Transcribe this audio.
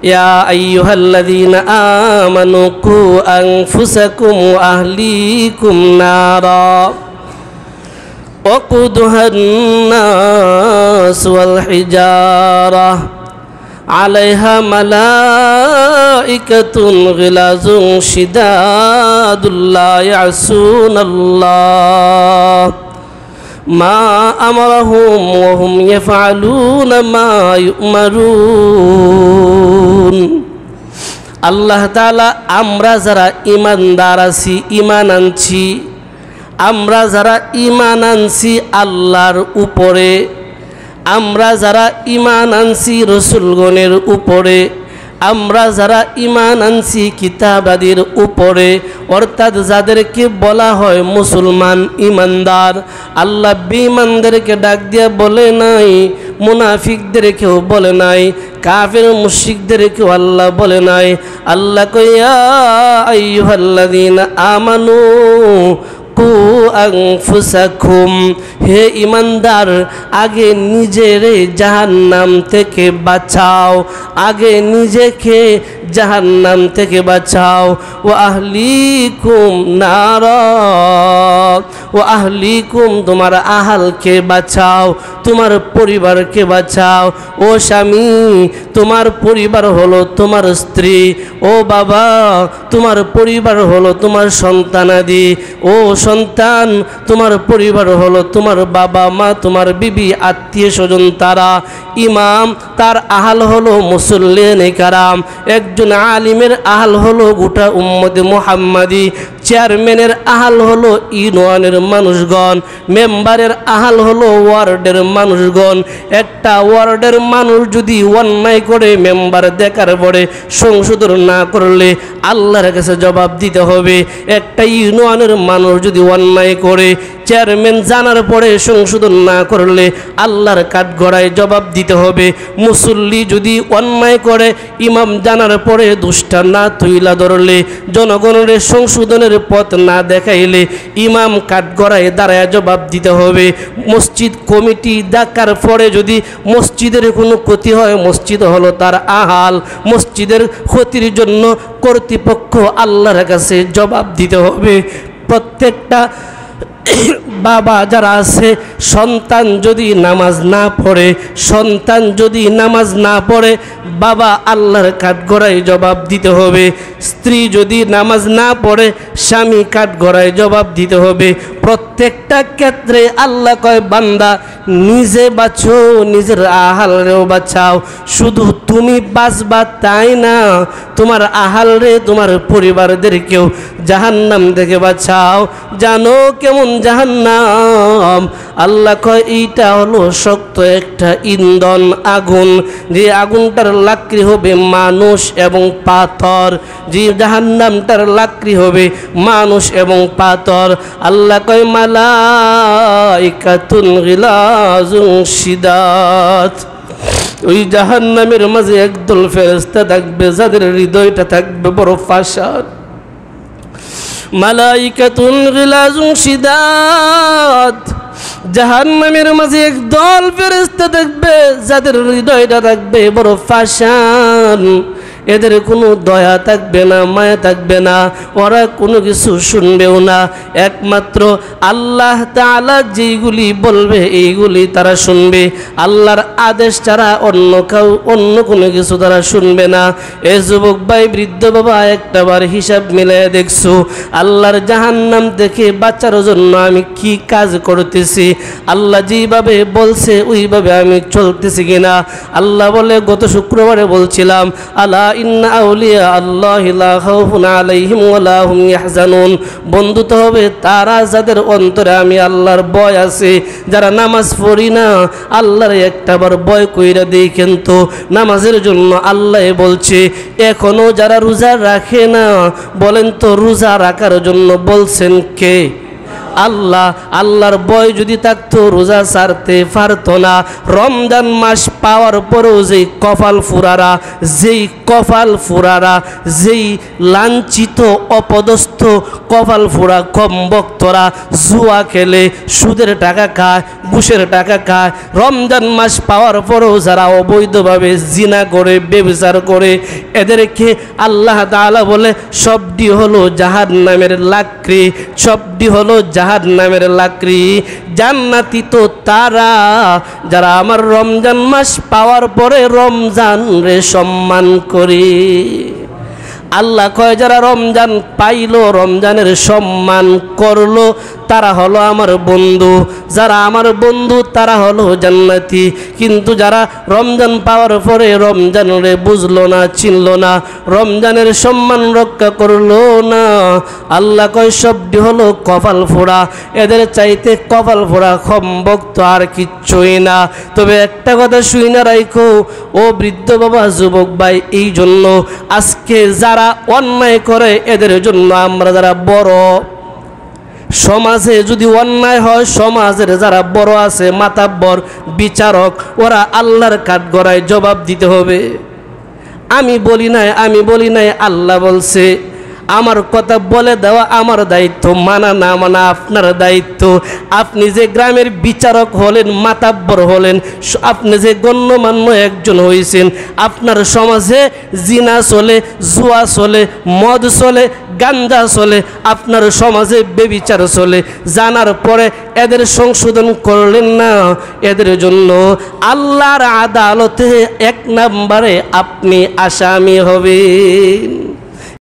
ইয়া আইয়ুহাল্লাযীনা আমানু কু আনফুসাকুম ওয়া আহলিকুম নারা ওয়াকুদুহান নাস ওয়াল হিজারা আলাইহা মালাইকাতুন গিলাযুন শিদাদুল লা ইয়াসুনাল্লাহ মা আমারহুম ওয়া হুম ইয়াফআলুনা মা ইউমারুন। আল্লাহ তাআলা আমরা যারা ঈমানদার আছি, ঈমান আনছি, আমরা যারা ঈমান আনছি আল্লাহর উপরে, আমরা যারা ঈমান আনছি রাসূলগণের উপরে, আমরা যারা ঈমান আনছি কিতাবাদির উপরে, অর্থাৎ যাদেরকে বলা হয় মুসলমান ঈমানদার। আল্লাহ বেঈমানদেরকে ডাক দিয়া বলে নাই, মুনাফিকদেরকেও বলে নাই, কাফের মুশরিকদেরকেও আল্লাহ বলে নাই। আল্লাহ কয় ইয়া আইয়ুহাল্লাযীনা আমানু কু আনফুসাকুম, হে ঈমানদার আগে নিজেরে জাহান্নাম থেকে বাঁচাও, আগে নিজেকে জাহান্নাম থেকে বাঁচাও। ও আহলিকুম নারা, ও আহলিকুম তোমার আহালকে বাঁচাও, তোমার পরিবারকে বাঁচাও। ও স্বামী তোমার পরিবার হলো তোমার স্ত্রী, ও বাবা তোমার পরিবার হলো তোমার সন্তানাদি, ও সন্তান তোমার পরিবার হলো তোমার বাবা মা, তোমার বিবি, আত্মীয় স্বজন তারা। ইমাম তার আহাল হলো মুসল্লিয়ানে কারাম, একজন আলিমের আহাল হলো গোটা উম্মতে মুহাম্মাদি, চেয়ারম্যানের আহাল হলো ইউনিয়নের মানুষগণ, মেম্বারের আহাল হলো ওয়ার্ডের মানুষগণ। একটা ওয়ার্ডের মানুষ যদি অন্যায় করে মেম্বার দেখার পরে সংশোধন না করলে আল্লাহর কাছে জবাব দিতে হবে। একটা ইউনিয়নের মানুষ যদি অন্যায় করে চেয়ারম্যান জানার পরে সংশোধন না করলে আল্লাহর কাঠগড়ায় জবাব দিতে হবে। মুসল্লি যদি অন্যায় করে ইমাম জানার পরে দুষ্টা না তুইলা ধরলে, জনগণের সংশোধনের পথ না দেখাইলে ইমাম কাঠগড়ায় দাঁড়ায় জবাব দিতে হবে। মসজিদ কমিটি ডাকার পরে যদি মসজিদের কোনো ক্ষতি হয়, মসজিদ হলো তার আহাল, মসজিদের ক্ষতির জন্য কর্তৃপক্ষ আল্লাহর কাছে জবাব দিতে হবে। প্রত্যেকটা বাবা যারা আছে, সন্তান যদি নামাজ না পড়ে, সন্তান যদি নামাজ না পড়ে বাবা আল্লাহর কাঠগড়ায় জবাব দিতে হবে। স্ত্রী যদি নামাজ না পড়ে স্বামী কাঠগড়ায় জবাব দিতে হবে। প্রত্যেকটা ক্ষেত্রে আল্লাহ কয় বান্দা নিজে বাঁচো, নিজের আহালরেও বাঁচাও। শুধু তুমি বাঁচবা তাই না, তোমার আহালরে তোমার পরিবারদেরকেও জাহান্নাম থেকে বাঁচাও। জানো কেমন জাহান্নাম? আল্লাহ কয় এইটা হলো শক্ত একটা ইন্ধন, আগুন, যে আগুনটার লাকড়ি হবে মানুষ এবং পাথর, যে জাহান্নামটার লাকড়ি হবে মানুষ এবং পাথর। আল্লাহ কয় মালাইকাতুন গিলাযুন শিদাদ, ওই জাহান্নামের মাঝে একদল ফেরেশতা থাকবে যাদের হৃদয়টা থাকবে বড় ফাসাদ। মালাইকাতুন গিলাযুন শিদাদ, জাহান্নামের মাঝে একদল ফেরেশতা থাকবে যাদের হৃদয়টা থাকবে বড় ফাসাদ। এদের কোনো দয়া থাকবে না, মায়া থাকবে না, ওরা কোনো কিছু শুনবেও না। একমাত্র আল্লাহ তাআলা যেইগুলি বলবে এইগুলি তারা শুনবে। আল্লাহর আদেশ ছাড়া অন্য কোনো কিছু তারা শুনবে না। এ যুবক ভাই, বৃদ্ধ বাবা, একটাবার হিসাব মিলিয়ে দেখছো আল্লাহর জাহান্নাম থেকে বাঁচার জন্য আমি কি কাজ করতেছি? আল্লাহ যেইভাবে বলছে ওইভাবে আমি চলতেছি কিনা? আল্লাহ বলে, গত শুক্রবারে বলছিলাম, আলা ইন্না আউলিয়া আল্লাহি লা খাউফুন আলাইহিম ওয়া লা হুম ইয়াহজানুন। বন্ধুত্ব হবে তারা যাদের অন্তরে আমি আল্লাহর ভয় আছে। যারা নামাজ পড়ি না আল্লাহর একটাবার ভয় কইরা দেই, কিন্তু নামাজের জন্য আল্লাহ বলছে। এখনো যারা রোজা রাখে না, বলেন তো রোজা রাখার জন্য বলছেন কে? আল্লাহ, আল্লাহর ভয় যদি থাকতো রোজা ছাড়তে পারতো না। রমজান মাস পাওয়ার পরেও যেই কপাল ফুরারা, যেই লাঞ্ছিত অপদস্থ কপাল ফুরা কম ভক্তরা জুয়া খেলে, সুদের টাকা খায়, ঘুষের টাকা খায়, রমজান মাস পাওয়ার পরেও যারা অবৈধভাবে জিনা করে, ব্যভিচার করে, এদেরকে আল্লাহ তাআলা বলে সবটি হলো জাহান্নামের লাকড়ি, সবটি হলো জাহান্নামের লাকড়ি। জান্নাতি তো তারা যারা আমার রমজান মাস পাওয়ার পরে রমজান রে সম্মান করে। আল্লাহ কয় যারা রমজান পাইলো, রমজানের সম্মান করলো, তারা হলো আমার বন্ধু। যারা আমার বন্ধু তারা হলো জান্নাতি। কিন্তু যারা রমজান পাওয়ার পরে রমজানরে বুঝলো না, চিনলো না, রমজানের সম্মান রক্ষা করলো না, আল্লাহ কয় সবটি হলো কপাল ফোড়া। এদের চাইতে কপাল ফোড়া কম ভক্ত আর কিচ্ছুই না। তবে একটা কথা শুই না রাইখো ও বৃদ্ধ বাবা, যুবক ভাই, এই জন্য আজকে যারা অন্যায় করে এদের জন্য আমরা যারা বড়, সমাজে যদি অন্যায় হয় সমাজের যারা বড় আছে, মাতাব্বর, বিচারক, ওরা আল্লাহর কাঠগড়ায় জবাব দিতে হবে। আমি বলি নাই, আল্লাহ বলছে। আমার কথা বলে দেওয়া আমার দায়িত্ব, মানা না মানা আপনার দায়িত্ব। আপনি যে গ্রামের বিচারক হলেন, মাতাব্বর হলেন, আপনি যে গণ্যমান্য একজন হয়েছেন, আপনার সমাজে জিনা চলে, জুয়া চলে, মদ চলে, গাঞ্জা চলে, আপনার সমাজে বেবিচার চলে, জানার পরে এদের সংশোধন করলেন না, এদের জন্য আল্লাহর আদালতে 1 নম্বরে আপনি আসামি হবেন।